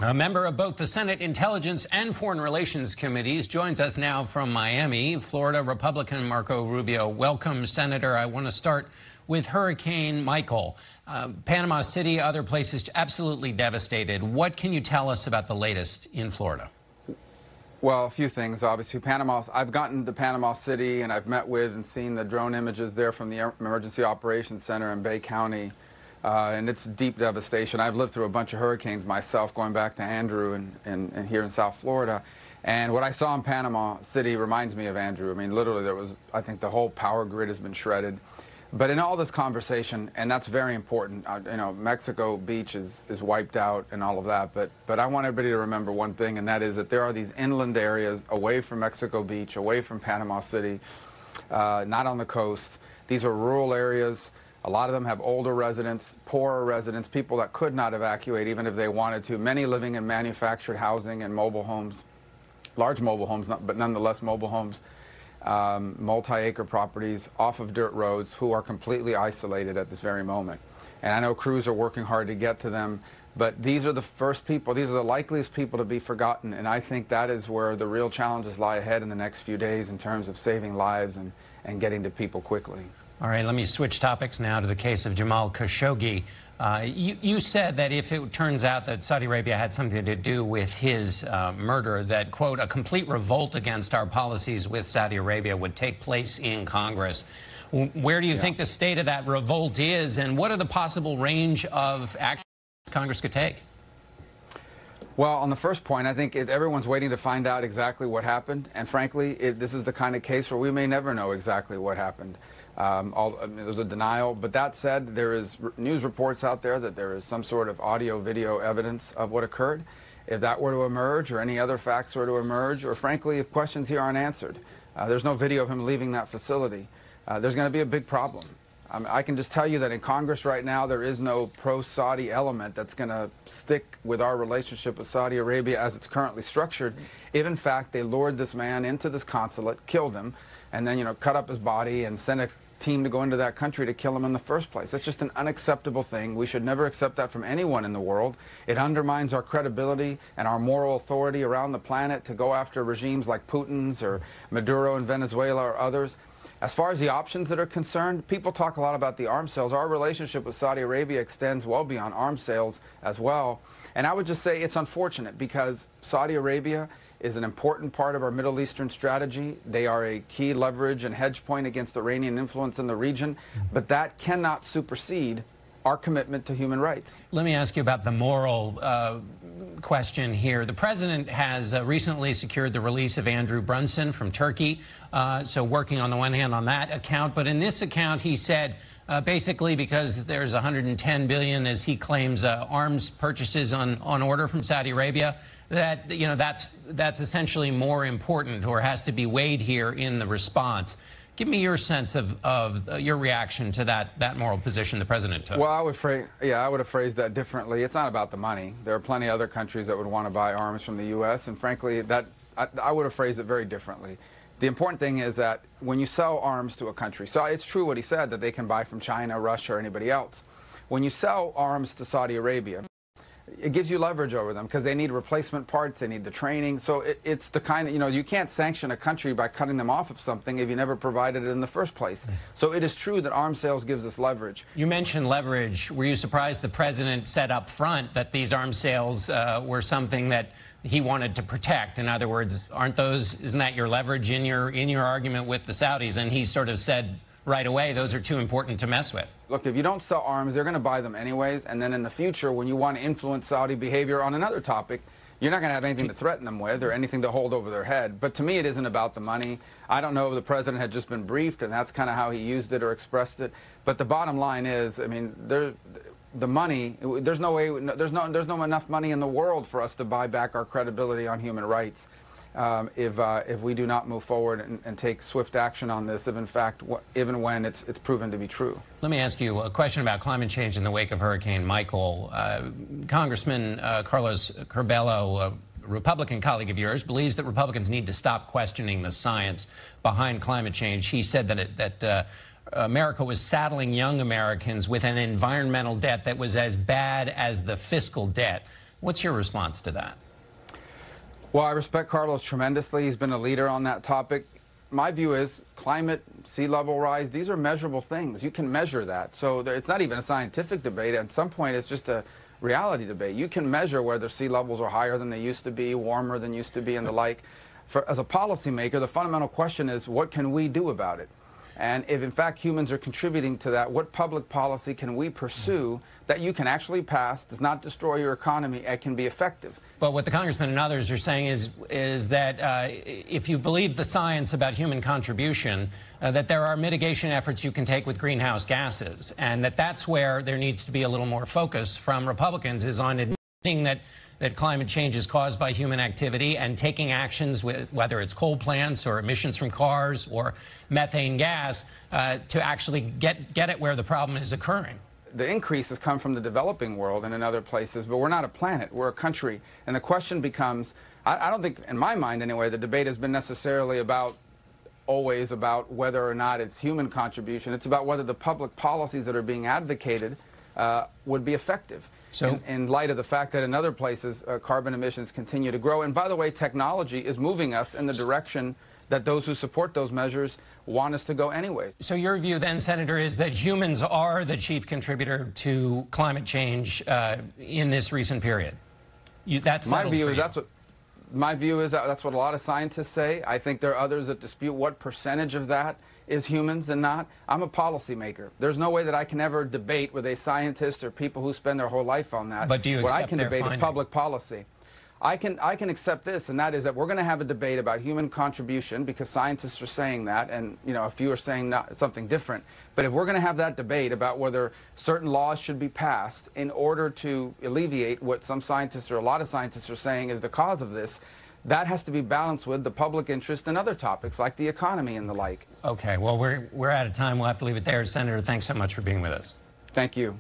A member of both the Senate Intelligence and Foreign Relations Committees joins us now from Miami, Florida, Republican Marco Rubio. Welcome, Senator. I want to start with Hurricane Michael. Panama City, other places absolutely devastated. What can you tell us about the latest in Florida? Well, a few things, obviously. I've gotten to Panama City, and I've met with and seen the drone images there from the Emergency Operations Center in Bay County. And it's deep devastation. I've lived through a bunch of hurricanes myself, going back to Andrew and here in South Florida. And what I saw in Panama City reminds me of Andrew. I mean, literally, I think the whole power grid has been shredded. But in all this conversation, and that's very important, Mexico Beach is wiped out and all of that. But I want everybody to remember one thing, and that is that there are these inland areas away from Mexico Beach, away from Panama City, not on the coast. These are rural areas. A lot of them have older residents, poorer residents, people that could not evacuate even if they wanted to, many living in manufactured housing and mobile homes, large mobile homes, but nonetheless mobile homes, multi-acre properties off of dirt roads who are completely isolated at this very moment. And I know crews are working hard to get to them, but these are the first people, these are the likeliest people to be forgotten, and I think that is where the real challenges lie ahead in the next few days in terms of saving lives and getting to people quickly. All right, let me switch topics now to the case of Jamal Khashoggi. You said that if it turns out that Saudi Arabia had something to do with his murder, that, quote, a complete revolt against our policies with Saudi Arabia would take place in Congress. Where do you think the state of that revolt is, and what are the possible range of actions Congress could take? Well, on the first point, I think everyone's waiting to find out exactly what happened. And frankly, this is the kind of case where we may never know exactly what happened. There's a denial. But that said, there is news reports out there that there is some sort of audio-video evidence of what occurred. If that were to emerge, or any other facts were to emerge, or frankly, if questions here aren't answered, there's no video of him leaving that facility, there's going to be a big problem. I can just tell you that in Congress right now, there is no pro-Saudi element that's going to stick with our relationship with Saudi Arabia as it's currently structured. If, in fact, they lured this man into this consulate, killed him, and then, cut up his body and sent a team to go into that country to kill him in the first place. That's just an unacceptable thing. We should never accept that from anyone in the world. It undermines our credibility and our moral authority around the planet to go after regimes like Putin's or Maduro in Venezuela or others. As far as the options that are concerned, people talk a lot about the arms sales. Our relationship with Saudi Arabia extends well beyond arms sales as well. And I would just say it's unfortunate because Saudi Arabia is an important part of our Middle Eastern strategy. They are a key leverage and hedge point against Iranian influence in the region. But that cannot supersede our commitment to human rights. Let me ask you about the moral question here. The president has recently secured the release of Andrew Brunson from Turkey, so working on the one hand on that account. But in this account, he said, basically because there's 110 billion, as he claims, arms purchases on order from Saudi Arabia, that that's essentially more important or has to be weighed here in the response. Give me your sense of your reaction to that moral position the president took. Well, I would have phrased that differently. It's not about the money. There are plenty of other countries that would want to buy arms from the U.S., and frankly, I would have phrased it very differently. The important thing is that when you sell arms to a country, so it's true what he said, that they can buy from China, Russia, or anybody else. When you sell arms to Saudi Arabia, it gives you leverage over them because they need replacement parts, they need the training. So it's the kind of, you can't sanction a country by cutting them off of something if you never provided it in the first place. So it is true that arms sales gives us leverage. You mentioned leverage. Were you surprised the president said up front that these arms sales were something that he wanted to protect? In other words, isn't that your leverage in your argument with the Saudis? And he sort of said right away, those are too important to mess with. Look, if you don't sell arms, they're going to buy them anyways. And then in the future, when you want to influence Saudi behavior on another topic, you're not going to have anything to threaten them with or anything to hold over their head. But to me, it isn't about the money. I don't know if the president had just been briefed and that's kind of how he used it or expressed it. But the bottom line is, I mean, the money, there's no enough money in the world for us to buy back our credibility on human rights. If we do not move forward and take swift action on this, if in fact, even when it's proven to be true. Let me ask you a question about climate change in the wake of Hurricane Michael. Congressman Carlos Curbelo, a Republican colleague of yours, believes that Republicans need to stop questioning the science behind climate change. He said that America was saddling young Americans with an environmental debt that was as bad as the fiscal debt. What's your response to that? Well, I respect Carlos tremendously. He's been a leader on that topic. My view is climate, sea level rise, these are measurable things. You can measure that. So it's not even a scientific debate. At some point, it's just a reality debate. You can measure whether sea levels are higher than they used to be, warmer than used to be, and the like. As a policymaker, the fundamental question is, what can we do about it? And if, in fact, humans are contributing to that, what public policy can we pursue that you can actually pass, does not destroy your economy, and can be effective? But what the congressman and others are saying is that if you believe the science about human contribution, that there are mitigation efforts you can take with greenhouse gases, and that's where there needs to be a little more focus from Republicans, is on admitting that climate change is caused by human activity and taking actions, with whether it's coal plants or emissions from cars or methane gas, to actually get it where the problem is occurring. The increases come from the developing world and in other places, but we're not a planet, we're a country. And the question becomes, I don't think, in my mind anyway, the debate has been necessarily always about whether or not it's human contribution. It's about whether the public policies that are being advocated would be effective. So, in light of the fact that in other places carbon emissions continue to grow. And by the way, technology is moving us in the direction that those who support those measures want us to go anyway. So your view then, Senator, is that humans are the chief contributor to climate change in this recent period? That's my view is that's what a lot of scientists say. I think there are others that dispute what percentage of that is humans and not. I'm a policymaker. There's no way that I can ever debate with a scientist or people who spend their whole life on that. But do you accept their finding? What I can debate is public policy. I can accept this, and that is that we're going to have a debate about human contribution because scientists are saying that, and a few are saying something different. But if we're going to have that debate about whether certain laws should be passed in order to alleviate what some scientists or a lot of scientists are saying is the cause of this, that has to be balanced with the public interest and other topics like the economy and the like. Okay, well, we're out of time. We'll have to leave it there. Senator, thanks so much for being with us. Thank you.